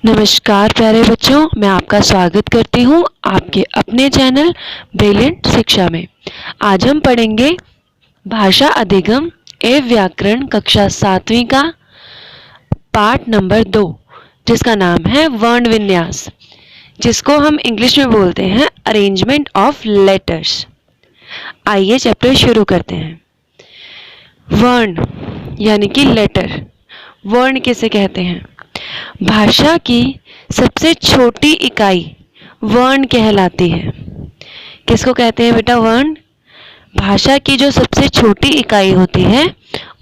नमस्कार प्यारे बच्चों, मैं आपका स्वागत करती हूँ आपके अपने चैनल ब्रिलियंट शिक्षा में। आज हम पढ़ेंगे भाषा अधिगम एवं व्याकरण कक्षा 7वीं का पाठ नंबर 2, जिसका नाम है वर्ण विन्यास, जिसको हम इंग्लिश में बोलते हैं अरेंजमेंट ऑफ लेटर्स। आइए चैप्टर शुरू करते हैं। वर्ण यानी कि लेटर। वर्ण किसे कहते हैं? भाषा की सबसे छोटी इकाई वर्ण कहलाती है। किसको कहते हैं बेटा? वर्ण। भाषा की जो सबसे छोटी इकाई होती है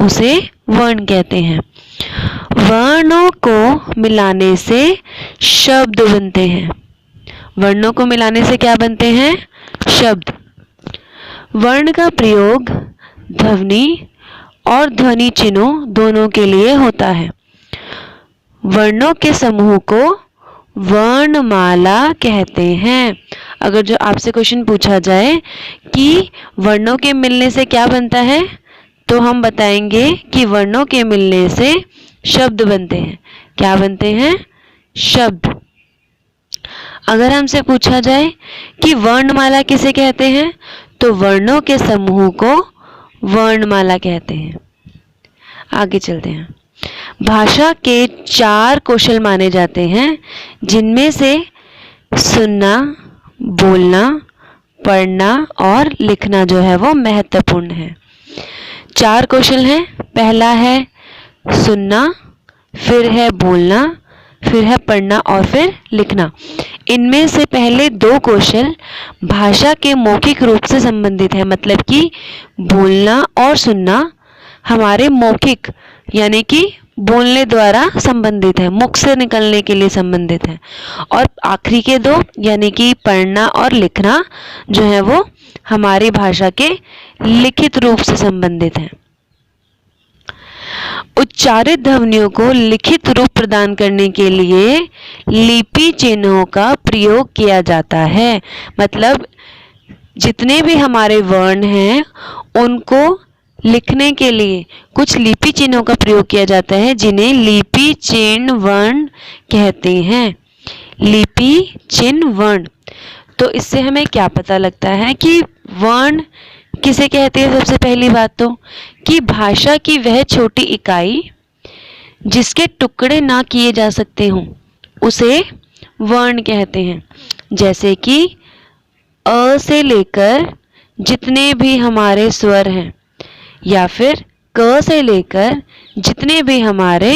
उसे वर्ण कहते हैं। वर्णों को मिलाने से शब्द बनते हैं। वर्णों को मिलाने से क्या बनते हैं? शब्द। वर्ण का प्रयोग ध्वनि और ध्वनि चिन्हों दोनों के लिए होता है। वर्णों के समूह को वर्णमाला कहते हैं। अगर जो आपसे क्वेश्चन पूछा जाए कि वर्णों के मिलने से क्या बनता है, तो हम बताएंगे कि वर्णों के मिलने से शब्द बनते हैं। क्या बनते हैं? शब्द। अगर हमसे पूछा जाए कि वर्णमाला किसे कहते हैं, तो वर्णों के समूह को वर्णमाला कहते हैं। आगे चलते हैं। भाषा के 4 कौशल माने जाते हैं, जिनमें से सुनना, बोलना, पढ़ना और लिखना जो है वो महत्वपूर्ण है। 4 कौशल हैं। पहला है सुनना, फिर है बोलना, फिर है पढ़ना और फिर लिखना। इनमें से पहले 2 कौशल भाषा के मौखिक रूप से संबंधित है, मतलब कि बोलना और सुनना हमारे मौखिक यानी कि बोलने द्वारा संबंधित है, मुख से निकलने के लिए संबंधित है। और आखिरी के 2 यानी कि पढ़ना और लिखना जो है वो हमारी भाषा के लिखित रूप से संबंधित है। उच्चारित ध्वनियों को लिखित रूप प्रदान करने के लिए लिपि चिन्हों का प्रयोग किया जाता है। मतलब जितने भी हमारे वर्ण हैं उनको लिखने के लिए कुछ लिपि चिन्हों का प्रयोग किया जाता है, जिन्हें लिपि चिन्ह वर्ण कहते हैं। लिपि चिन्ह वर्ण। तो इससे हमें क्या पता लगता है कि वर्ण किसे कहते हैं? सबसे पहली बात तो कि भाषा की वह छोटी इकाई जिसके टुकड़े ना किए जा सकते हों उसे वर्ण कहते हैं। जैसे कि अ से लेकर जितने भी हमारे स्वर हैं, या फिर क से लेकर जितने भी हमारे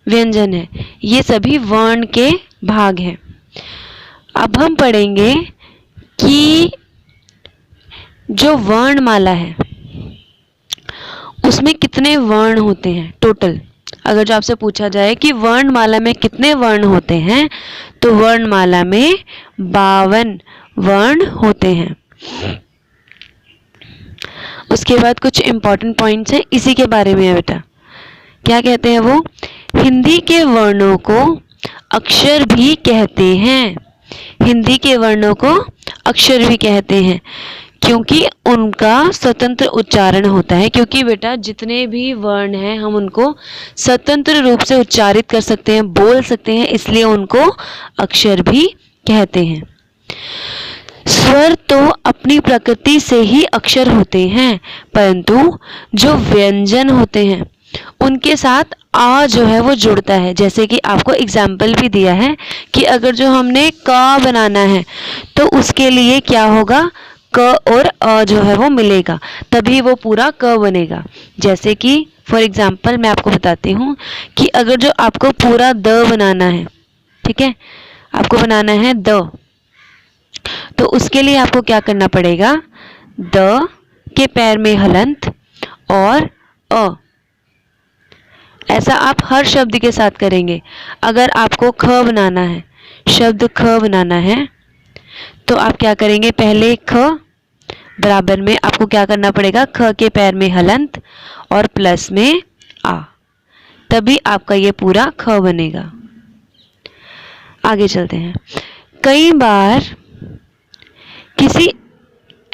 व्यंजन हैं, ये सभी वर्ण के भाग हैं। अब हम पढ़ेंगे कि जो वर्णमाला है उसमें कितने वर्ण होते हैं टोटल। अगर जो आपसे पूछा जाए कि वर्णमाला में कितने वर्ण होते हैं, तो वर्णमाला में 52 वर्ण होते हैं। उसके बाद कुछ इंपॉर्टेंट पॉइंट्स हैं, इसी के बारे में है बेटा। क्या कहते हैं वो? हिंदी के वर्णों को अक्षर भी कहते हैं। हिंदी के वर्णों को अक्षर भी कहते हैं क्योंकि उनका स्वतंत्र उच्चारण होता है। क्योंकि बेटा जितने भी वर्ण हैं हम उनको स्वतंत्र रूप से उच्चारित कर सकते हैं, बोल सकते हैं, इसलिए उनको अक्षर भी कहते हैं। स्वर तो अपनी प्रकृति से ही अक्षर होते हैं, परंतु जो व्यंजन होते हैं उनके साथ आ जो है वो जुड़ता है। जैसे कि आपको एग्जाम्पल भी दिया है कि अगर जो हमने क बनाना है तो उसके लिए क्या होगा? क और अ जो है वो मिलेगा, तभी वो पूरा क बनेगा। जैसे कि फॉर एग्जाम्पल मैं आपको बताती हूँ कि अगर जो आपको पूरा द बनाना है, ठीक है, आपको बनाना है द, तो उसके लिए आपको क्या करना पड़ेगा? द के पैर में हलंत और अ। ऐसा आप हर शब्द के साथ करेंगे। अगर आपको ख बनाना है, शब्द ख बनाना है, तो आप क्या करेंगे? पहले ख बराबर में आपको क्या करना पड़ेगा? ख के पैर में हलंत और प्लस में आ, तभी आपका ये पूरा ख बनेगा। आगे चलते हैं। कई बार किसी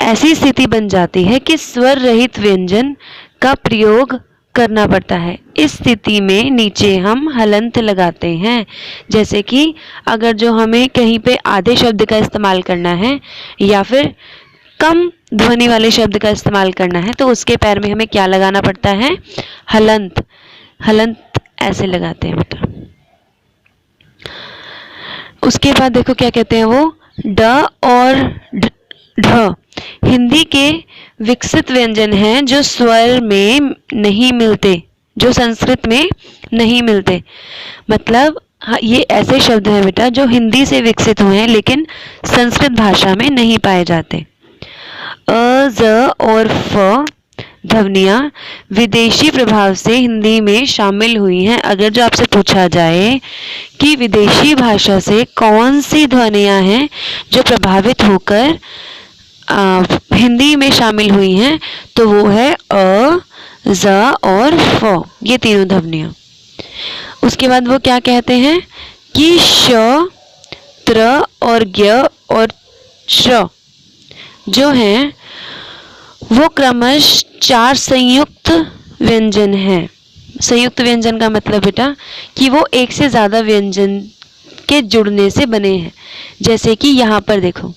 ऐसी स्थिति बन जाती है कि स्वर रहित व्यंजन का प्रयोग करना पड़ता है। इस स्थिति में नीचे हम हलंत लगाते हैं। जैसे कि अगर जो हमें कहीं पे आधे शब्द का इस्तेमाल करना है या फिर कम ध्वनि वाले शब्द का इस्तेमाल करना है तो उसके पैर में हमें क्या लगाना पड़ता है? हलंत। हलंत ऐसे लगाते हैं बेटा। उसके बाद देखो क्या कहते हैं वो, ड और ढ हिंदी के विकसित व्यंजन हैं जो स्वर में नहीं मिलते, जो संस्कृत में नहीं मिलते। मतलब ये ऐसे शब्द हैं बेटा जो हिंदी से विकसित हुए हैं लेकिन संस्कृत भाषा में नहीं पाए जाते। अ, ज और फ ध्वनियाँ विदेशी प्रभाव से हिंदी में शामिल हुई हैं। अगर जो आपसे पूछा जाए कि विदेशी भाषा से कौन सी ध्वनियाँ हैं जो प्रभावित होकर हिंदी में शामिल हुई हैं तो वो है अ, ज और फ, ये तीनों ध्वनियाँ। उसके बाद वो क्या कहते हैं कि श, त्र और ज्ञ और श जो हैं वो क्रमश 4 संयुक्त व्यंजन हैं। संयुक्त व्यंजन का मतलब बेटा कि वो एक से ज़्यादा व्यंजन के जुड़ने से बने हैं। जैसे कि यहाँ पर देखो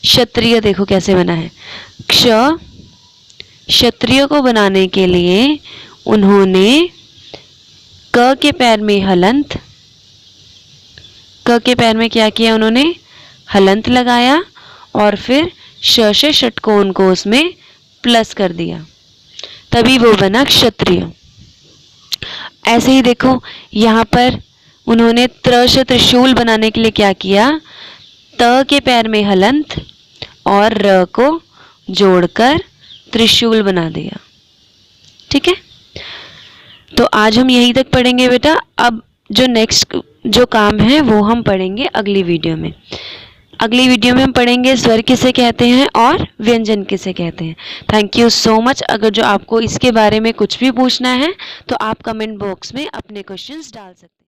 क्षत्रिय, देखो कैसे बना है। क्ष, क्षत्रिय को बनाने के लिए उन्होंने क के पैर में हलंत, क के पैर में क्या किया उन्होंने? हलंत लगाया और फिर श से षटकोण को उसमें प्लस कर दिया, तभी वो बना क्षत्रिय। ऐसे ही देखो यहाँ पर उन्होंने त्र से त्रिशूल बनाने के लिए क्या किया? त के पैर में हलंत और र को जोड़कर त्रिशूल बना दिया। ठीक है, तो आज हम यहीं तक पढ़ेंगे बेटा। अब जो नेक्स्ट जो काम है वो हम पढ़ेंगे अगली वीडियो में। अगली वीडियो में हम पढ़ेंगे स्वर किसे कहते हैं और व्यंजन किसे कहते हैं। Thank you so much. अगर जो आपको इसके बारे में कुछ भी पूछना है तो आप कमेंट बॉक्स में अपने क्वेश्चंस डाल सकते हैं।